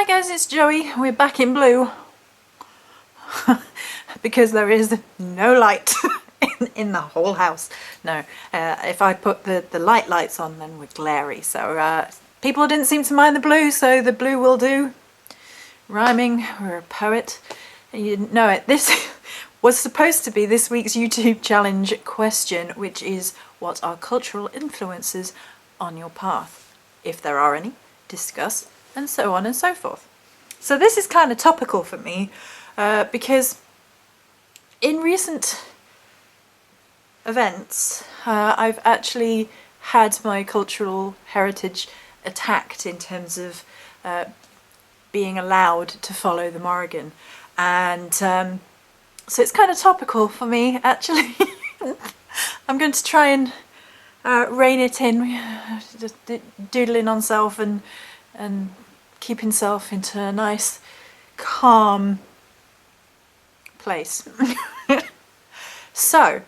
Hi guys, it's Joey. We're back in blue because there is no light in the whole house. No, if I put the lights on, then we're glary. So people didn't seem to mind the blue, so the blue will do. Rhyming, we're a poet. And you didn't know it. This was supposed to be this week's YouTube challenge question, which is, what are cultural influences on your path? If there are any, discuss, and so on and so forth. So this is kind of topical for me because in recent events I've actually had my cultural heritage attacked in terms of being allowed to follow the Morrigan, and so it's kind of topical for me actually. I'm going to try and rein it in, just doodling on self and keep himself into a nice, calm place. So,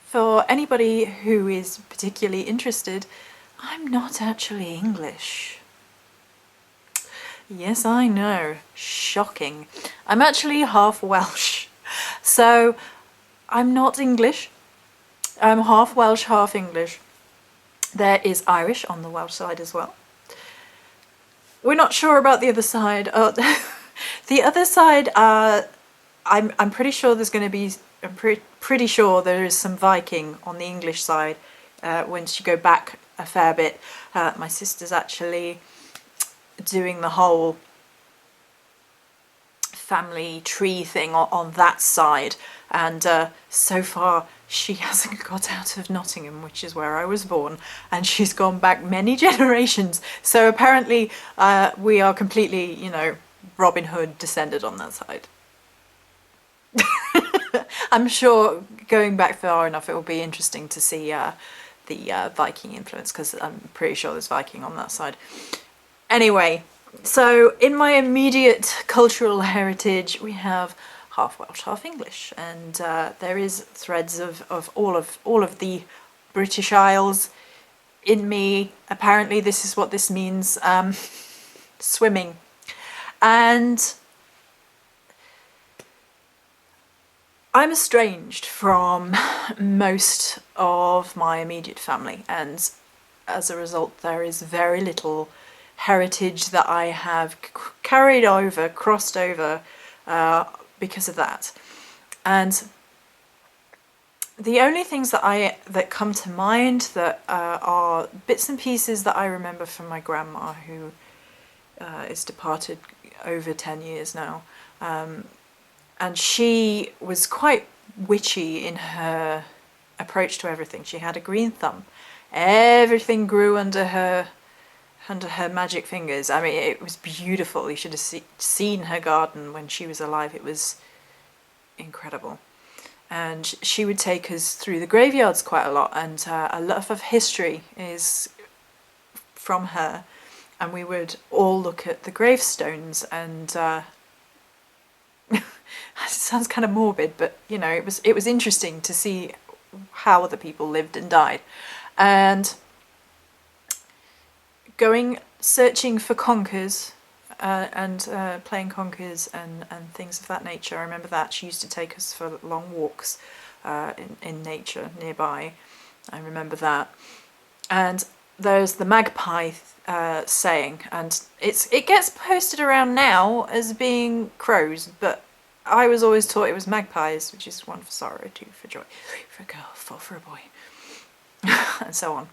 for anybody who is particularly interested, I'm not actually English. Yes, I know. Shocking. I'm actually half Welsh. So, I'm not English. I'm half Welsh, half English. There is Irish on the Welsh side as well. We're not sure about the other side. The other side, I'm pretty sure there's going to be. I'm pretty sure there is some Viking on the English side. Once you go back a fair bit, my sister's actually doing the whole family tree thing on that side, and so far she hasn't got out of Nottingham, which is where I was born, and she's gone back many generations. So apparently we are completely, you know, Robin Hood descended on that side. I'm sure going back far enough it will be interesting to see the Viking influence, because I'm pretty sure there's Viking on that side. Anyway, so in my immediate cultural heritage we have half Welsh, half English, and there is threads of all of the British Isles in me. Apparently this is what this means, swimming. And I'm estranged from most of my immediate family, and as a result there is very little heritage that I have carried over, crossed over, because of that. And the only things that come to mind that are bits and pieces that I remember from my grandma, who is departed over 10 years now, and she was quite witchy in her approach to everything. She had a green thumb. Everything grew under her magic fingers. I mean, it was beautiful. You should have seen her garden when she was alive. It was incredible. And she would take us through the graveyards quite a lot, and a lot of history is from her, and we would all look at the gravestones, and it sounds kind of morbid, but you know, it was interesting to see how other people lived and died. And going searching for conkers and playing conkers and things of that nature. I remember that she used to take us for long walks in nature nearby. I remember that. And there's the magpie saying, and it gets posted around now as being crows, but I was always taught it was magpies, which is one for sorrow, two for joy, three for a girl, four for a boy, and so on.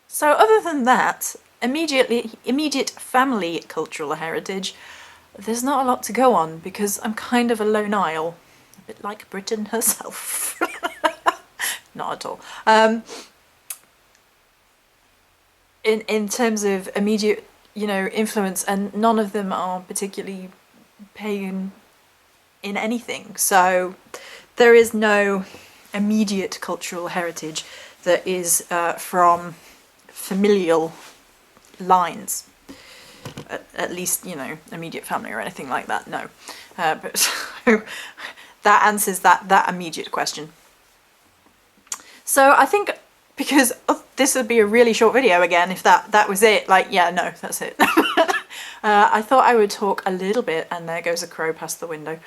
So other than that, immediate family cultural heritage, there's not a lot to go on, because I'm kind of a lone isle, a bit like Britain herself. Not at all. In terms of immediate, you know, influence, and none of them are particularly pagan in anything. So there is no immediate cultural heritage that is from familial lines, at least, you know, immediate family or anything like that. No, but so that answers that immediate question. So I think because this would be a really short video again if that was it. Like, yeah, no, that's it. I thought I would talk a little bit, and there goes a crow past the window.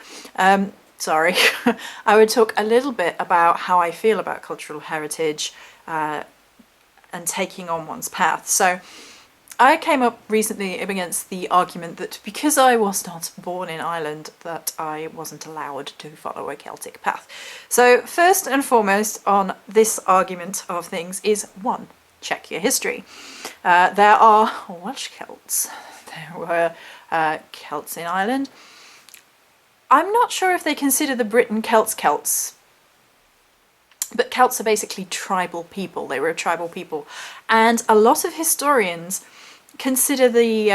Sorry. I would talk a little bit about how I feel about cultural heritage and taking on one's path. So I came up recently against the argument that because I was not born in Ireland, that I wasn't allowed to follow a Celtic path. So first and foremost on this argument of things is, one, check your history. There are Welsh Celts. There were Celts in Ireland. I'm not sure if they consider the Britain Celts, but Celts are basically tribal people. They were a tribal people. And a lot of historians consider the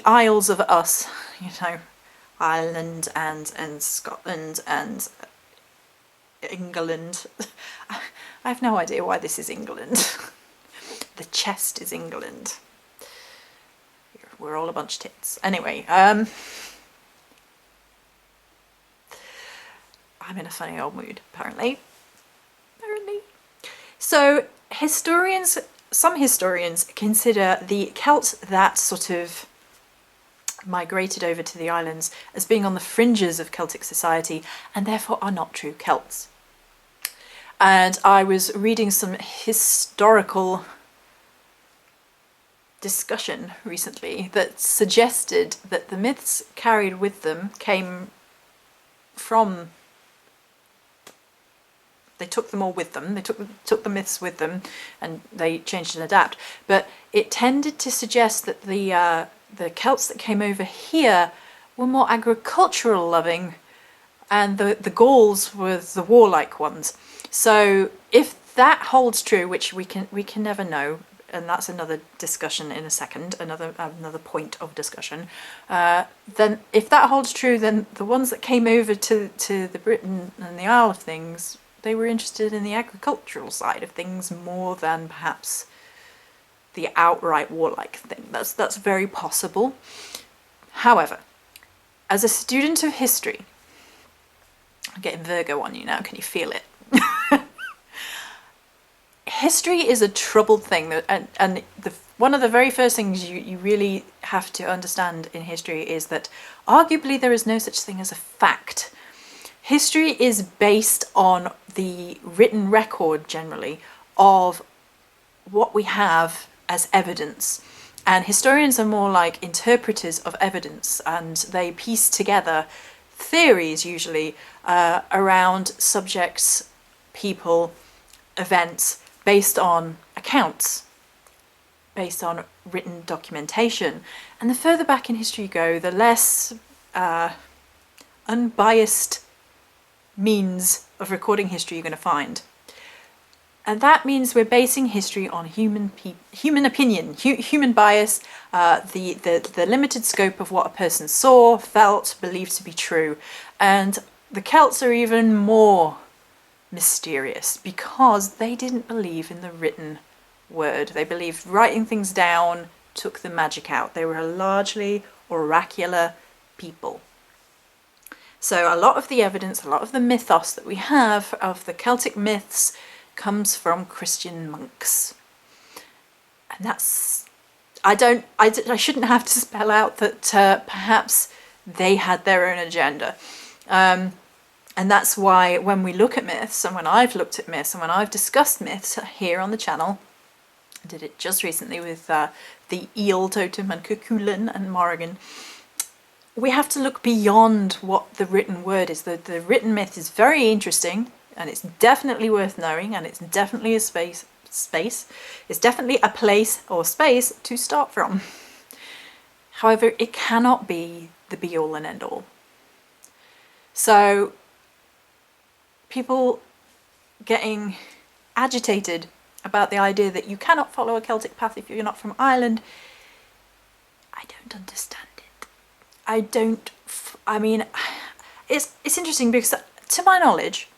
Isles of us, you know, Ireland and Scotland and England. I have no idea why this is England. The chest is England. We're all a bunch of tits. Anyway, I'm in a funny old mood, apparently. So some historians consider the Celts that sort of migrated over to the islands as being on the fringes of Celtic society and therefore are not true Celts. And I was reading some historical discussion recently that suggested that the myths carried with them came from... They took them all with them, they took the myths with them, and they changed and adapt. But it tended to suggest that the Celts that came over here were more agricultural loving, and the Gauls were the warlike ones. So if that holds true, which we can never know, and that's another discussion in a second, another point of discussion, then if that holds true, then the ones that came over to the Britain and the Isle of things, they were interested in the agricultural side of things more than perhaps the outright warlike thing. That's very possible. However, as a student of history, I'm getting Virgo on you now, can you feel it? History is a troubled thing, and one of the very first things you really have to understand in history is that arguably there is no such thing as a fact. History is based on the written record, generally, of what we have as evidence. And historians are more like interpreters of evidence, and they piece together theories, usually, around subjects, people, events, based on accounts, based on written documentation. And the further back in history you go, the less unbiased means of recording history you're going to find. And that means we're basing history on human opinion, human bias, the limited scope of what a person saw, felt, believed to be true. And the Celts are even more mysterious because they didn't believe in the written word. They believed writing things down took the magic out. They were a largely oracular people. So a lot of the evidence, a lot of the mythos that we have of the Celtic myths comes from Christian monks. And that's... I shouldn't have to spell out that perhaps they had their own agenda. And that's why when we look at myths, and when I've looked at myths, and when I've discussed myths here on the channel, I did it just recently with the eel totem and Cuchulainn and Morrigan, we have to look beyond what the written word is. The written myth is very interesting, and it's definitely worth knowing, and it's definitely a space. It's definitely a place or space to start from. However, it cannot be the be-all and end-all. So people getting agitated about the idea that you cannot follow a Celtic path if you're not from Ireland, I don't understand it. I mean, it's interesting because to my knowledge,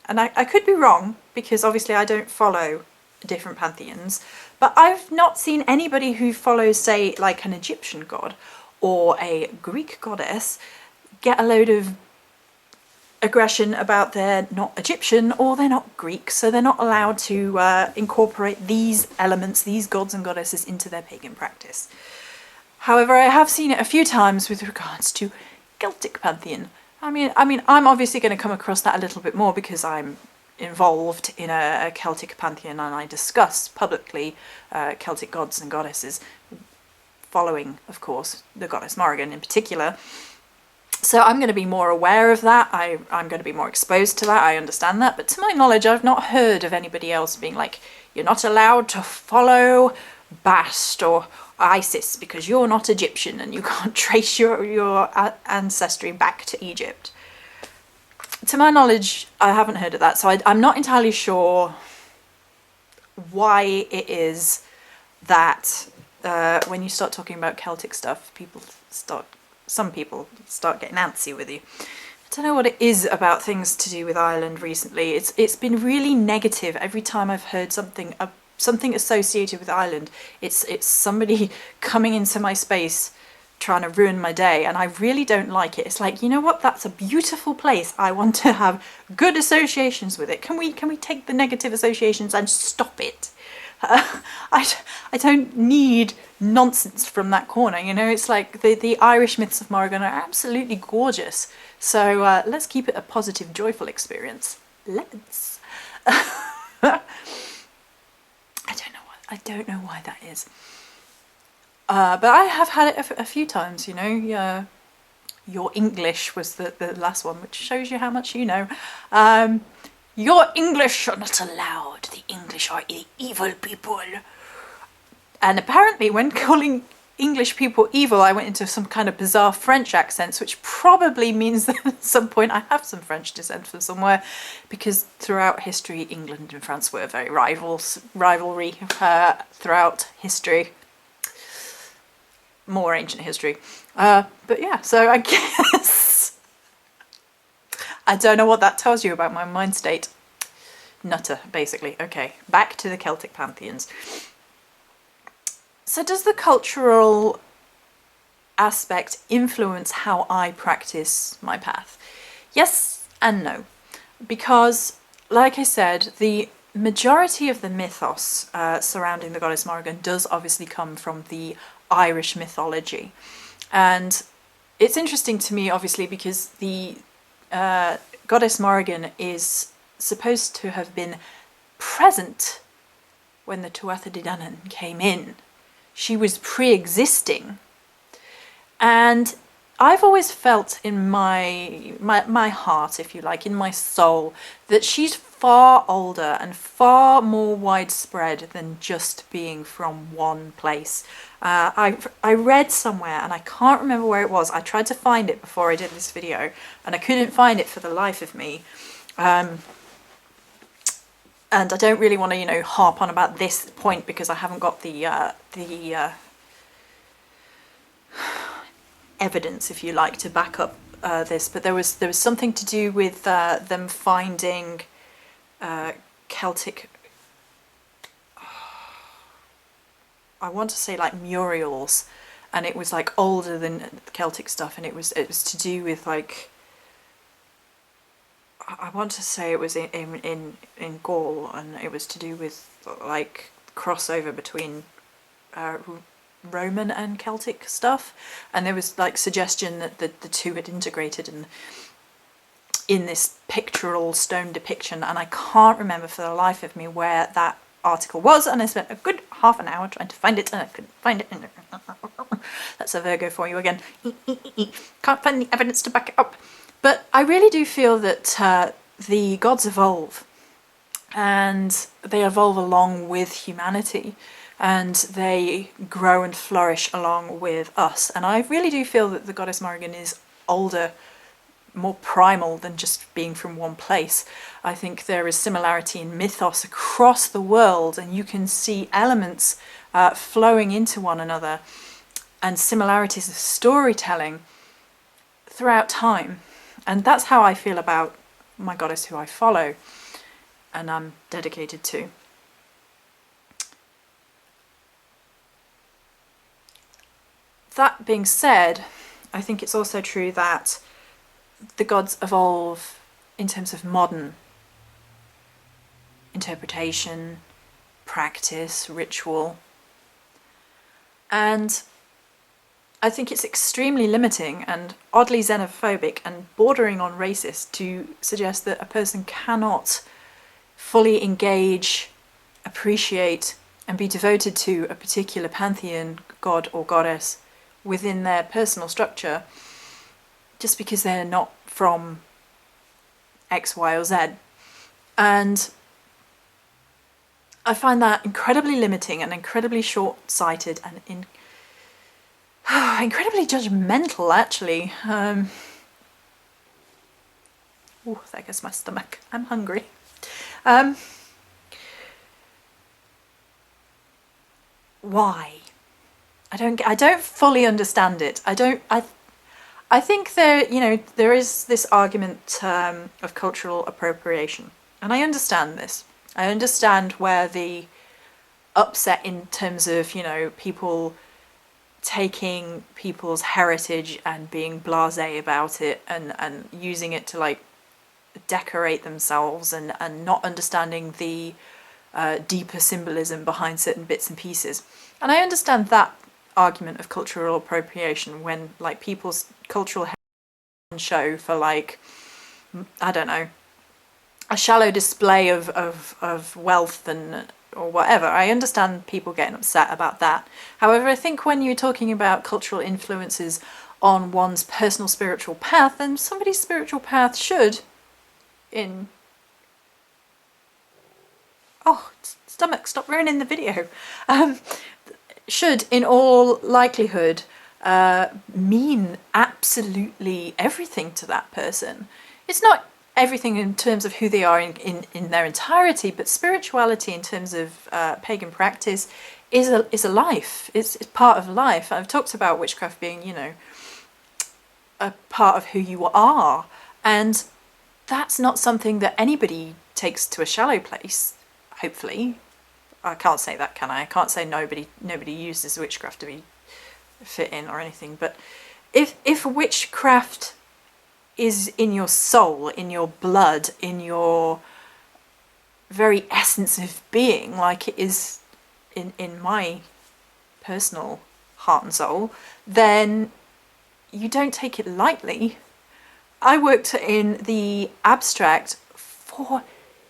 and I could be wrong because obviously I don't follow different pantheons, but I've not seen anybody who follows, say, like an Egyptian god or a Greek goddess get a load of aggression about they're not Egyptian or they're not Greek, so they're not allowed to incorporate these elements, these gods and goddesses, into their pagan practice. However, I have seen it a few times with regards to Celtic pantheon. I mean, I'm obviously going to come across that a little bit more because I'm involved in a Celtic pantheon and I discuss publicly Celtic gods and goddesses, following, of course, the goddess Morrigan in particular. So I'm going to be more aware of that. I'm going to be more exposed to that. I understand that. But to my knowledge, I've not heard of anybody else being like, you're not allowed to follow Bast or Isis because you're not Egyptian and you can't trace your ancestry back to Egypt. To my knowledge, I haven't heard of that. So I'm not entirely sure why it is that when you start talking about Celtic stuff, some people start getting antsy with you. I don't know what it is about things to do with Ireland recently. It's been really negative every time I've heard something associated with Ireland. It's somebody coming into my space trying to ruin my day, and I really don't like it. It's like, you know what, that's a beautiful place. I want to have good associations with it. Can we take the negative associations and stop it? I don't need nonsense from that corner, you know. It's like the Irish myths of Morrigan are absolutely gorgeous, so let's keep it a positive, joyful experience. Let's. I don't know why that is. But I have had it a few times, you know. Your English was the last one, which shows you how much you know. Your English are not allowed. The English are the evil people. And apparently when calling English people evil, I went into some kind of bizarre French accents, which probably means that at some point I have some French descent from somewhere, because throughout history, England and France were very rivalry throughout history. More ancient history. But yeah, so I guess I don't know what that tells you about my mind state. Nutter, basically. Okay, back to the Celtic pantheons. So does the cultural aspect influence how I practice my path? Yes and no. Because, like I said, the majority of the mythos surrounding the goddess Morrigan does obviously come from the Irish mythology. And it's interesting to me, obviously, because the goddess Morrigan is supposed to have been present when the Tuatha De Danann came in. She was pre-existing. And I've always felt in my heart, if you like, in my soul, that she's far older and far more widespread than just being from one place. I read somewhere, and I can't remember where it was. I tried to find it before I did this video, and I couldn't find it for the life of me. And I don't really want to, you know, harp on about this point because I haven't got the evidence, if you like, to back up this. But there was something to do with them finding Celtic. I want to say like murals, and it was like older than Celtic stuff, and it was to do with like. I want to say it was in Gaul, and it was to do with like crossover between Roman and Celtic stuff, and there was like suggestion that the two had integrated in this pictorial stone depiction, and I can't remember for the life of me where that article was, and I spent a good half an hour trying to find it, and I couldn't find it. That's a Virgo for you again. Can't find the evidence to back it up. But I really do feel that the gods evolve, and they evolve along with humanity, and they grow and flourish along with us. And I really do feel that the goddess Morrigan is older, more primal than just being from one place. I think there is similarity in mythos across the world, and you can see elements flowing into one another and similarities of storytelling throughout time. And that's how I feel about my goddess who I follow and I'm dedicated to. That being said, I think it's also true that the gods evolve in terms of modern interpretation, practice, ritual. And I think it's extremely limiting and oddly xenophobic and bordering on racist to suggest that a person cannot fully engage, appreciate, and be devoted to a particular pantheon, god or goddess, within their personal structure just because they're not from X, Y, or Z. And I find that incredibly limiting and incredibly short-sighted and incredibly judgmental, actually. Oh, there goes my stomach. I'm hungry. Why? I don't fully understand it. I think there is this argument of cultural appropriation, and I understand this. I understand where the upset in terms of, people taking people's heritage and being blasé about it and using it to like decorate themselves and not understanding the deeper symbolism behind certain bits and pieces. And I understand that argument of cultural appropriation when like people's cultural heritage show for like, I don't know, a shallow display of wealth and or whatever. I understand people getting upset about that. However, I think when you're talking about cultural influences on one's personal spiritual path, then somebody's spiritual path should, stomach, stop ruining the video, should in all likelihood mean absolutely everything to that person. It's not everything in terms of who they are in their entirety, but spirituality in terms of pagan practice is a life. It's part of life. I've talked about witchcraft being, a part of who you are, and that's not something that anybody takes to a shallow place. Hopefully, I can't say that, can I? I can't say nobody uses witchcraft to be fit in or anything. But if witchcraft is in your soul, in your blood, in your very essence of being, like it is in my personal heart and soul, then you don't take it lightly. I worked in the abstract for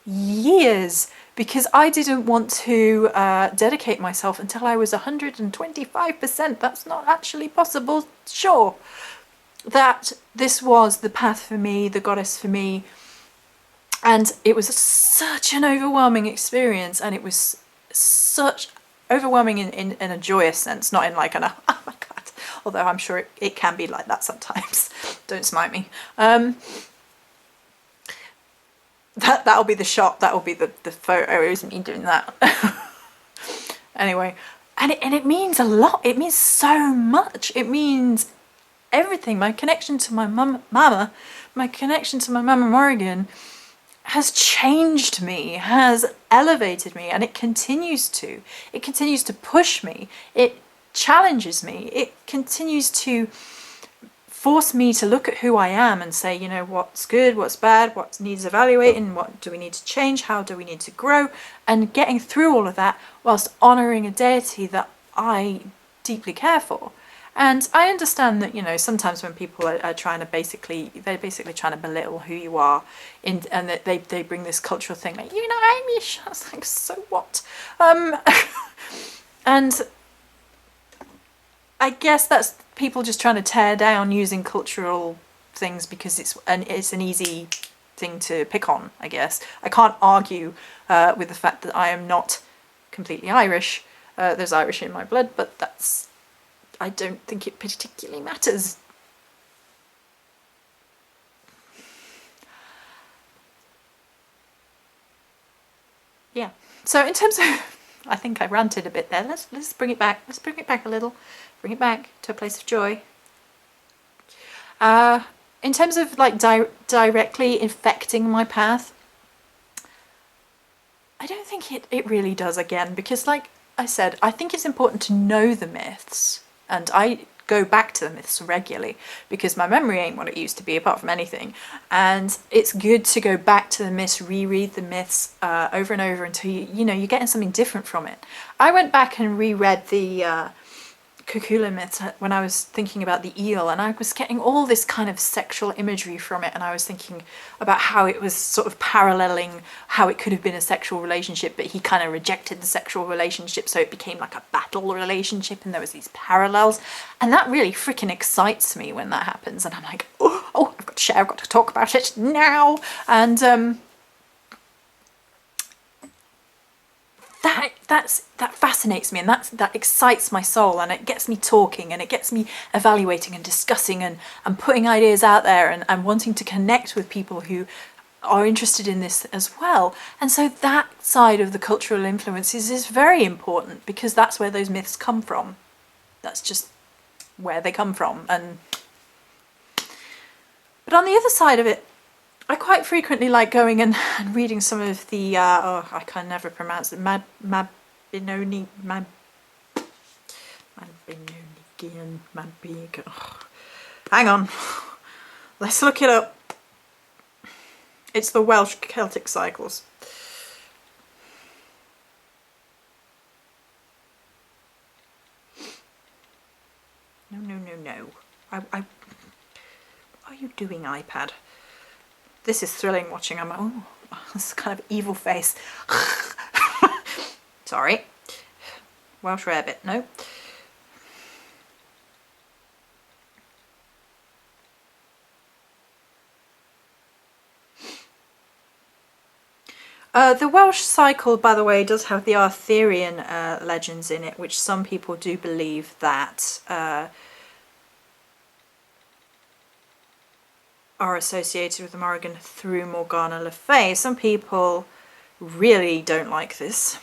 years because I didn't want to dedicate myself until I was 125%. That's not actually possible, sure. That this was the path for me, the goddess for me, and it was such an overwhelming experience, and it was such overwhelming in a joyous sense, not in like an oh my god, although I'm sure it can be like that sometimes. Don't smite me. That'll be the shot, that'll be the photo, it wasn't me doing that. Anyway, and it means a lot, it means so much, it means everything. My connection to my mama, my connection to my mama Morrigan has changed me, has elevated me, and it continues to. It continues to push me, it challenges me, it continues to force me to look at who I am and say, what's good, what's bad, what needs evaluating, what do we need to change, how do we need to grow, and getting through all of that whilst honouring a deity that I deeply care for. And I understand that, sometimes when people are trying to they're basically trying to belittle who you are, and that they bring this cultural thing like, Amish. I was like, so what? And I guess that's people just trying to tear down using cultural things because it's an easy thing to pick on, I guess. I can't argue with the fact that I am not completely Irish. There's Irish in my blood, but I don't think it particularly matters. Yeah. So in terms of, I think I ranted a bit there. Let's bring it back. Let's bring it back a little. Bring it back to a place of joy. In terms of like directly infecting my path, I don't think it really does, again, because like I said, I think it's important to know the myths. And I go back to the myths regularly because my memory ain't what it used to be apart from anything. And it's good to go back to the myths, reread the myths over and over until you're getting something different from it. I went back and reread the Cthulhu myths when I was thinking about the eel, and I was getting all this kind of sexual imagery from it, and I was thinking about how it was sort of paralleling how it could have been a sexual relationship, but he kind of rejected the sexual relationship, so it became like a battle relationship, and there was these parallels, and that really freaking excites me when that happens, and I'm like, oh, I've got to share, I've got to talk about it now, and that fascinates me, and that excites my soul, and it gets me talking, and it gets me evaluating and discussing and putting ideas out there, and wanting to connect with people who are interested in this as well. And so that side of the cultural influences is very important, because that's where those myths come from. That's just where they come from. But on the other side of it, I quite frequently like going and reading some of the, I can never pronounce it, Mabinogian, hang on, let's look it up. It's the Welsh Celtic cycles. No. What are you doing, iPad? This is thrilling watching. I'm like, oh, this kind of evil face. Sorry. Welsh rarebit, no. The Welsh cycle, by the way, does have the Arthurian legends in it, which some people do believe that are associated with the Morrigan through Morgana Le Fay. Some people really don't like this.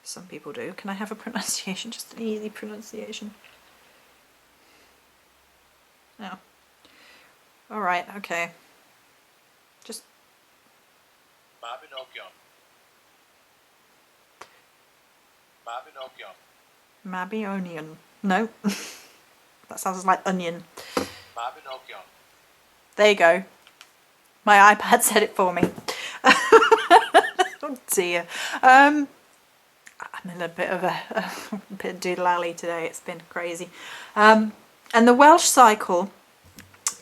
Some people do. Can I have a pronunciation? Just an easy pronunciation. No. Alright, okay. Just... Mabinogion. No. That sounds like onion. Mabinogion. There you go. My iPad said it for me. Oh dear. I'm in a bit of a bit doodle-alley today. It's been crazy. And the Welsh cycle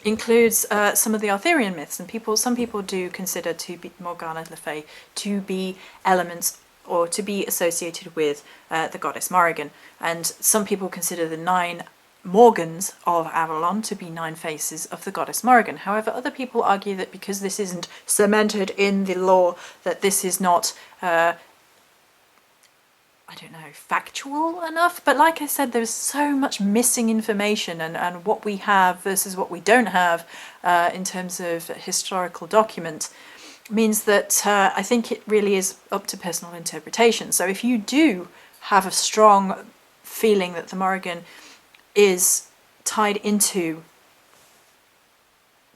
includes some of the Arthurian myths, and some people do consider Morgana Le Fay to be elements or to be associated with the goddess Morrigan. And some people consider the 9 Morgans of Avalon to be 9 faces of the goddess Morrigan. However, other people argue that because this isn't cemented in the lore, that this is not, I don't know, factual enough. But like I said, there's so much missing information, and what we have versus what we don't have in terms of historical document means that I think it really is up to personal interpretation. So if you do have a strong feeling that the Morrigan is tied into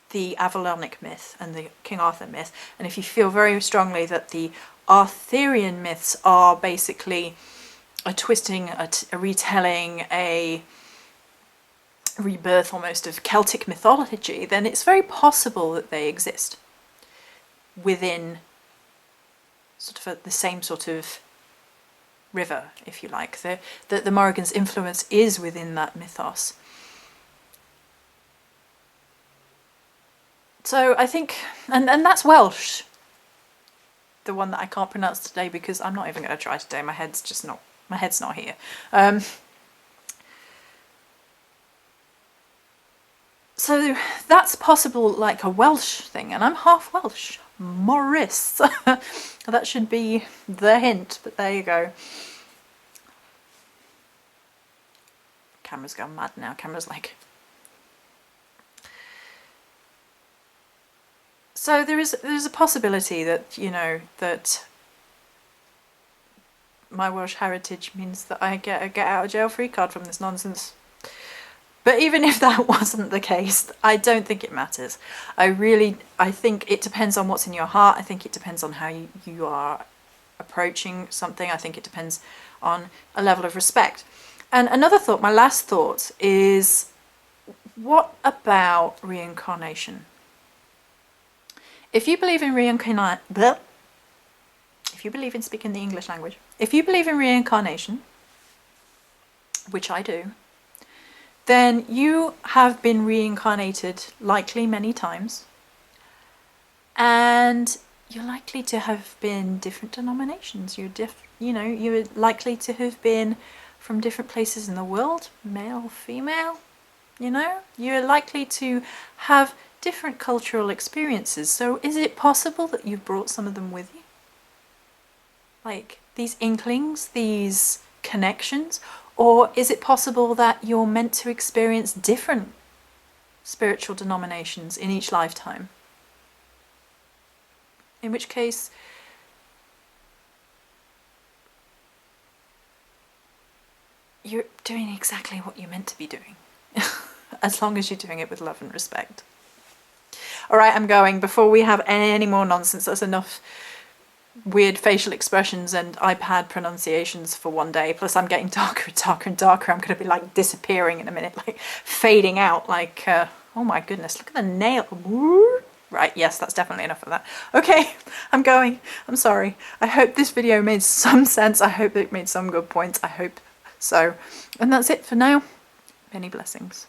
the Avalonic myth and the King Arthur myth, and if you feel very strongly that the Arthurian myths are basically a twisting, a retelling, a rebirth almost of Celtic mythology, then it's very possible that they exist within sort of the same sort of river, if you like. The Morrigan's influence is within that mythos. So I think, and that's Welsh, the one that I can't pronounce today because I'm not even going to try today. My head's not here. So that's possible, like a Welsh thing, and I'm half Welsh. Morris. That should be the hint, but there you go. Camera's gone mad now. Camera's like... So there's a possibility that, you know, that my Welsh heritage means that I get a get out of jail free card from this nonsense. But even if that wasn't the case, I don't think it matters. I think it depends on what's in your heart. I think it depends on how you are approaching something. I think it depends on a level of respect. And another thought, my last thought, is what about reincarnation? If you believe in if you believe in speaking the English language, if you believe in reincarnation, which I do, then you have been reincarnated likely many times, and you're likely to have been different denominations. You're likely to have been from different places in the world, male, female. You're likely to have different cultural experiences. So is it possible that you've brought some of them with you? Like these inklings, these connections? Or is it possible that you're meant to experience different spiritual denominations in each lifetime? In which case, you're doing exactly what you're meant to be doing. As long as you're doing it with love and respect. All right, I'm going. Before we have any more nonsense, that's enough weird facial expressions and iPad pronunciations for one day. Plus I'm getting darker and darker and darker. I'm going to be like disappearing in a minute, like fading out, like oh my goodness, look at the nail. Right, yes, that's definitely enough of that. Okay, I'm going. I'm sorry. I hope this video made some sense. I hope it made some good points. I hope so. And that's it for now. Many blessings.